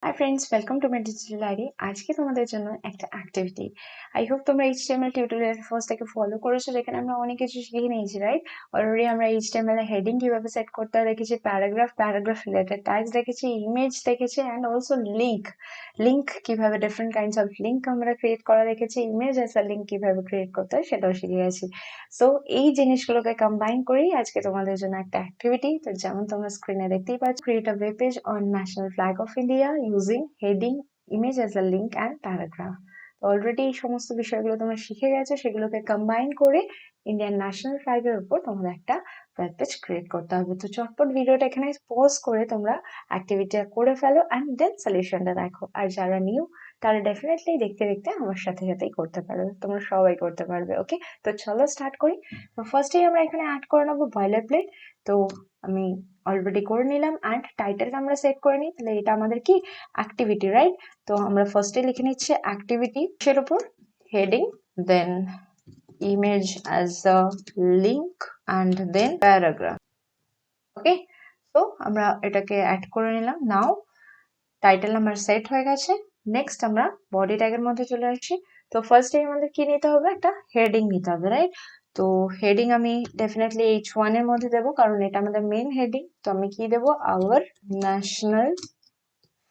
Hi friends, welcome to my digital diary. আজকে তোমাদের জন্য একটা অ্যাক্টিভিটি। আই হোপ তোমরা HTML টিউটোরিয়াল ফার্স্ট থেকে ফলো করেছো, যেখানে আমরা অনেক কিছু শিখে নিয়েছি, রাইট? অলরেডি আমরা HTML এর হেডিং কিভাবে সেট করতে হয় দেখেছি, প্যারাগ্রাফ রিলেটেড ট্যাগস দেখেছি, ইমেজ দেখেছি, অ্যান্ড অলসো লিঙ্ক কিভাবে ডিফারেন্ট কাইন্ডস অফ লিঙ্ক আমরা ক্রিয়েট করা দেখেছি, ইমেজ অ্যাজ আ লিঙ্ক কিভাবে ক্রিয়েট করতে হয় সেটাও শিখে গেছি। সো এই জিনিসগুলোকে কম্বাইন করেই আজকে তোমাদের জন্য একটা অ্যাক্টিভিটি। তো যেমন তোমরা স্ক্রিনে দেখতেই পাচ্ছ, create a web page on national flag of India using heading, image as a link and paragraph. Already এই সমস্ত বিষয়গুলো তোমরা শিখে গেছো, সেগুলোকে কম্বাইন করে ইন্ডিয়ান ন্যাশনাল ফ্ল্যাগের উপর তোমাদের একটা ওয়েব পেজ ক্রিয়েট করতে হবে। তো চটপট ভিডিওটা এখানে পজ করে তোমরা অ্যাক্টিভিটিটা করে ফেলো অ্যান্ড দেন সলিউশনটা দেখো। আর যারা নিউ তারা ডেফিনেটলি দেখতে দেখতে আমার সাথেই করতে পারবে, তোমরা সবাই করতে পারবে। ওকে, তো চলো স্টার্ট করি। তো ফার্স্টেই আমরা এখানে অ্যাড করে নেবো বয়লার প্লেট। তো আমি অলরেডি করে নিলাম অ্যান্ড টাইটেলটা আমরা সেট করে নিই। তাহলে এটা আমাদের কি অ্যাক্টিভিটি, রাইট? তো আমরা ফার্স্টে লিখে নিচ্ছি অ্যাক্টিভিটি এর উপর heading, then image as a link and then paragraph. Okay, তো আমরা এটাকে অ্যাড করে নিলাম। নাও টাইটেল আমার সেট হয়ে গেছে। নেক্সট আমরা বডি ট্যাগের মধ্যে চলে আসছি। তো ফার্স্টে আমাদের কি নিতে হবে, একটা হেডিং নিতে হবে, রাইট? তো হেডিং আমি ডেফিনেটলি H1 এর মধ্যে দেবো, কারণ এটা আমাদের মেইন হেডিং। তো আমি কি দেবো, our national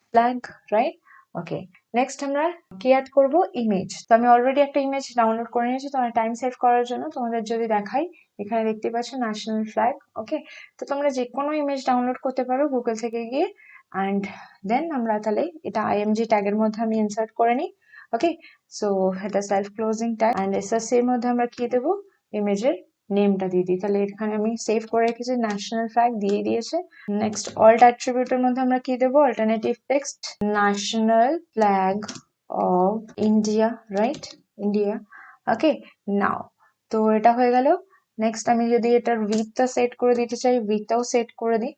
flag, right? Okay, next আমরা কি অ্যাড করব, ইমেজ। তো আমি অলরেডি একটা ইমেজ ডাউনলোড করে নিয়েছি। তো আমি টাইম সেভ করার জন্য তোমাদের যদি দেখাই, এখানে দেখতে পাচ্ছ ন্যাশনাল ফ্ল্যাগ। ওকে, তো তোমরা যে কোনো ইমেজ ডাউনলোড করতে পারো গুগল থেকে গিয়ে, অ্যান্ড দেন আমরা তাহলে এটা IMG ট্যাগের মধ্যে আমি ইনসার্ট করে নিই। ওকে, সো এটা self closing tag, and SRC এর মধ্যে আমরা কি দেবো, ইমেজের নেমটা দিয়ে দিই। তাহলে এখানে আমি সেভ করে রেখেছি, ন্যাশনাল ফ্ল্যাগ দিয়ে দিয়েছে। নেক্সট অল্ট অ্যাট্রিবিউটের মধ্যে আমরা কি দেবো, alternative text, national flag of India, right? India. Okay, now তো এটা হয়ে গেল। নেক্সট আমি যদি এটার উইডথটা সেট করে দিতে চাই, উইডথটাও সেট করে দিই।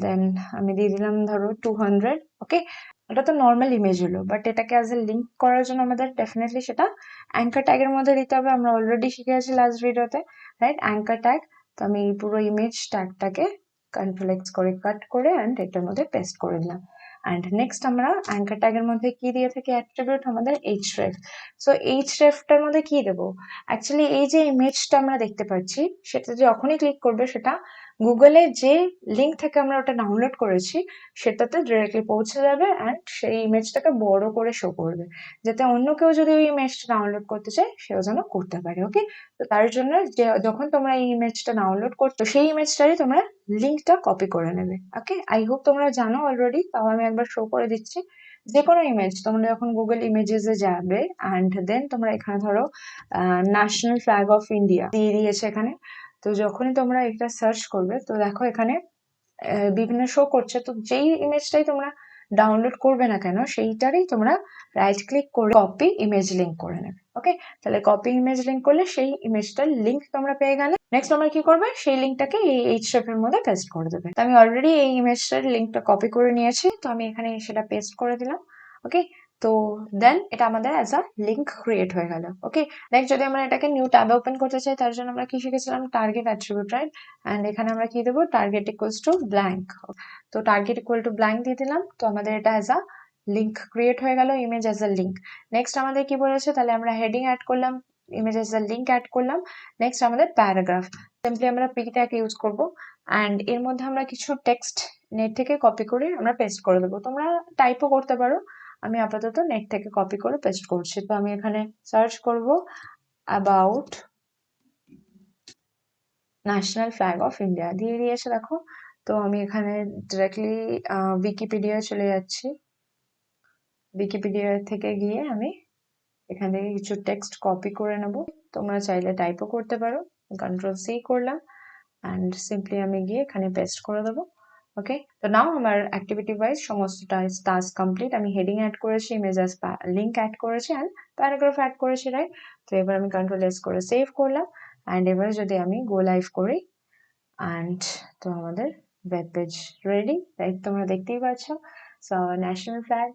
দেন আমি দিয়ে দিলাম ধরো 200। ওকে, এটা তো নর্মাল ইমেজ হলো, বাট এটাকে অ্যাজ এ লিঙ্ক করার জন্য আমাদের ডেফিনেটলি সেটা অ্যাঙ্কার ট্যাগের মধ্যে দিতে হবে। আমরা অলরেডি শিখে গেছি লাস্ট ভিডিওতে, রাইট? Anchor tag. তো আমি এই পুরো ইমেজ ট্যাগটাকে কন্ট্রোল X করে কাট করে অ্যান্ড এটার মধ্যে পেস্ট করে দিলাম। অ্যান্ড নেক্সট আমরা অ্যাঙ্কার ট্যাগের মধ্যে কি দিয়ে থাকি, অ্যাট্রিবিউট আমাদের href। সো hrefটার মধ্যে কি দেবো, অ্যাকচুয়ালি এই যে ইমেজটা আমরা দেখতে পাচ্ছি, সেটা যখনই ক্লিক করবে সেটা গুগলে যে লিঙ্ক থেকে আমরা ওটা ডাউনলোড করেছি সেটাতে ডিরেক্টলি পৌঁছে যাবে, অ্যান্ড সেই ইমেজটাকে বড় করে শো করবে, যাতে অন্য কেউ যদি ওই ইমেজটা ডাউনলোড করতে চায় সেও যেন করতে পারে। ওকে, তো তার জন্য যে যখন তোমরা এই ইমেজটা ডাউনলোড করছো, সেই ইমেজটারই তোমরা লিঙ্কটা কপি করে নেবে। ওকে, আই হোপ তোমরা জানো অলরেডি, তাও আমি একবার শো করে দিচ্ছি। যে কোনো ইমেজ তোমরা যখন গুগল ইমেজেসে যাবে, অ্যান্ড দেন তোমরা এখানে ধরো ন্যাশনাল ফ্ল্যাগ অফ ইন্ডিয়া দিয়ে দিয়েছে এখানে। তো যখনই তোমরা এটা সার্চ করবে, তো দেখো এখানে বিভিন্ন শো করছে। তো যেই ইমেজটাই তোমরা ডাউনলোড করবে না কেন, সেইটারই তোমরা রাইট ক্লিক করে কপি ইমেজ লিঙ্ক করে নেবে। ওকে, তাহলে কপি ইমেজ লিঙ্ক করলে সেই ইমেজটার লিঙ্ক তোমরা পেয়ে গেলে। নেক্সট তোমরা কি করবে, সেই লিঙ্কটাকে এই href এর মধ্যে পেস্ট করে দেবে। তো আমি অলরেডি এই ইমেজটার লিঙ্কটা কপি করে নিয়েছি, তো আমি এখানে সেটা পেস্ট করে দিলাম। ওকে, তো দেন এটা আমাদের অ্যাজ আ লিঙ্ক ক্রিয়েট হয়ে গেল। ওকে, নেক্সট যদি আমরা এটাকে নিউ ট্যাবে ওপেন করতে চাই, তার জন্য আমরা কি শিখেছিলাম, টার্গেট অ্যাট্রিবিউট, রাইট? অ্যান্ড এখানে আমরা কি দেবো, টার্গেট ইকুয়ালস টু ব্ল্যাঙ্ক। তো টার্গেট ইকুয়াল টু ব্ল্যাঙ্ক দিয়ে দিলাম। তো আমাদের এটা অ্যাজ আ লিঙ্ক ক্রিয়েট হয়ে গেল, image as a link. Next আমাদের কি বলেছে, তাহলে আমরা হেডিং অ্যাড করলাম, image as a link add করলাম। নেক্সট আমাদের প্যারাগ্রাফ, সিম্পলি আমরা p ট্যাগ ইউজ করব, অ্যান্ড এর মধ্যে আমরা কিছু টেক্সট নেট থেকে কপি করে আমরা পেস্ট করে দেবো। তোমরা টাইপও করতে পারো, আমি আপাতত নেট থেকে কপি করে পেস্ট করছি। তো আমি এখানে সার্চ করব about national flag of India দিয়ে দিয়েছে, দেখো। তো আমি এখানে ডিরেক্টলি উইকিপিডিয়া চলে যাচ্ছি। উইকিপিডিয়া থেকে গিয়ে আমি এখান থেকে কিছু টেক্সট কপি করে নেব। তোমরা চাইলে টাইপও করতে পারো, Ctrl+C করলাম, অ্যান্ড সিম্পলি আমি গিয়ে এখানে পেস্ট করে দেবো। ওকে, তো নাও আমার অ্যাক্টিভিটি ওয়াইজ সমস্ত টাস্ক কমপ্লিট। আমি হেডিং অ্যাড করেছি, ইমেজ অ্যাজ লিঙ্ক অ্যাড করেছি, অ্যান্ড প্যারাগ্রাফ অ্যাড করেছি, রাইট? তো এবার আমি Ctrl+S করে সেভ করলাম, অ্যান্ড এবার যদি আমি গো লাইভ করি, অ্যান্ড তো আমাদের ওয়েব পেজ রেডি, রাইট? তোমরা দেখতেই পাচ্ছ। So national flag,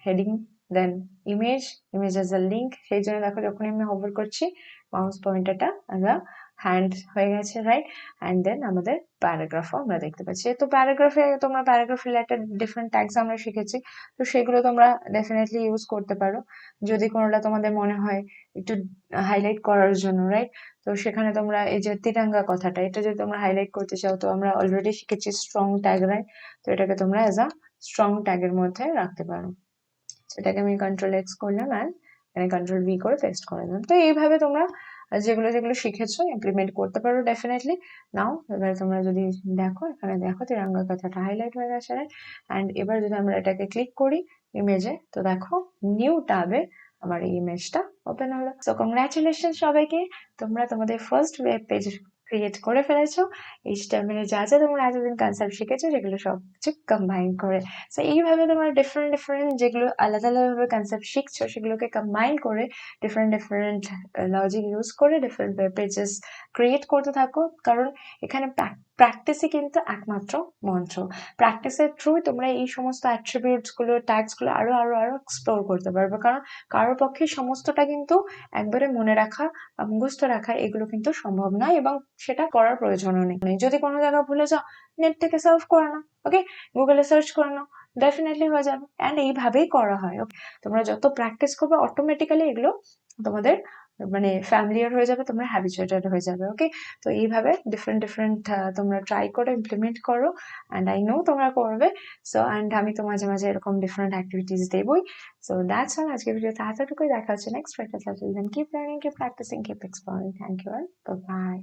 heading, then image as a link. সেই জন্য দেখো যখনই আমি হোভার করছি, মাউস পয়েন্টারটা আমরা হ্যান্ড হয়ে গেছে, রাইট? অ্যান্ড দেন আমাদের প্যারাগ্রাফও আমরা দেখতে পাচ্ছি। তো প্যারাগ্রাফে তোমরা প্যারাগ্রাফ রিলেটেড ডিফারেন্ট ট্যাগস আমরা শিখেছি, তো সেগুলো তোমরা ডেফিনেটলি ইউজ করতে পারো যদি কোনোটা তোমাদের মনে হয় একটু হাইলাইট করার জন্য, রাইট? তো সেখানে তোমরা এই যে তিরঙ্গা কথাটা, এটা যদি তোমরা হাইলাইট করতে চাও, তো আমরা অলরেডি শিখেছি স্ট্রং ট্যাগ, রাইট? তো এটাকে তোমরা অ্যাজ আ স্ট্রং ট্যাগের মধ্যে রাখতে পারো। সেটাকে আমি কন্ট্রোল এক্স করলাম অ্যান্ড এখানে কন্ট্রোল ভি করে পেস্ট করে দিলাম। তো এইভাবে তোমরা যেগুলো যেগুলো শিখেছো ইমপ্লিমেন্ট করতে পারো ডেফিনেটলি। নাও এবার তোমরা যদি দেখো, এখানে দেখো তিরঙ্গা কথাটা হাইলাইট হয়ে গেছে, অ্যান্ড এবার যদি আমরা এটাকে ক্লিক করি ইমেজে, তো দেখো নিউ ট্যাবে আমার এই ইমেজটা ওপেন হলো। সো কংগ্রাচুলেশন সবাইকে, তোমরা তোমাদের ফার্স্ট ওয়েব পেজ ক্রিয়েট করে ফেলেছো এইচটিএমএল এর যা যা তোমরা এতদিন কনসেপ্ট শিখেছো সেগুলো সব কিছু কম্বাইন করে। সো এইভাবে তোমরা ডিফারেন্ট যেগুলো আলাদা আলাদাভাবে কনসেপ্ট শিখছো সেগুলোকে কম্বাইন করে ডিফারেন্ট লজিক ইউজ করে ডিফারেন্ট ওয়েব পেজেস ক্রিয়েট করতে থাকো। কারণ এখানে প্র্যাকটিসই কিন্তু একমাত্র মন্ত্র। প্র্যাকটিসের থ্রুই তোমরা এই সমস্ত অ্যাট্রিবিউটস গুলো, ট্যাগস গুলো আরো এক্সপ্লোর করতে পারবে। কারণ কারোর পক্ষে সমস্তটা কিন্তু একবারে মনে রাখা বা মুখস্থ রাখা এগুলো কিন্তু সম্ভব নয়, এবং সেটা করার প্রয়োজনও নেই। যদি কোনো জায়গা ভুলে যাও, নেট থেকে সার্চ করে নাও, ওকে, গুগলে সার্চ করে নাও, ডেফিনেটলি হয়ে যাবে। অ্যান্ড এইভাবেই করা হয়। তোমরা যত প্র্যাকটিস করবে অটোমেটিক্যালি এগুলো তোমাদের মানে ফ্যামিলিয়ার হয়ে যাবে, তোমরা হ্যাবিচুয়েটেড হয়ে যাবে। ওকে, তো এইভাবে ডিফারেন্ট তোমরা ট্রাই করে ইমপ্লিমেন্ট করো, অ্যান্ড আই নো তোমরা করবে। সো অ্যান্ড আমি তো মাঝে মাঝে এরকম ডিফারেন্ট অ্যাক্টিভিটিস দেবই। সো দ্যাটস অল, আজকে ভিডিওতে এতটুকুই। দেখা হচ্ছে next practice. Keep learning, keep practising, keep exploring. Thank you all, by.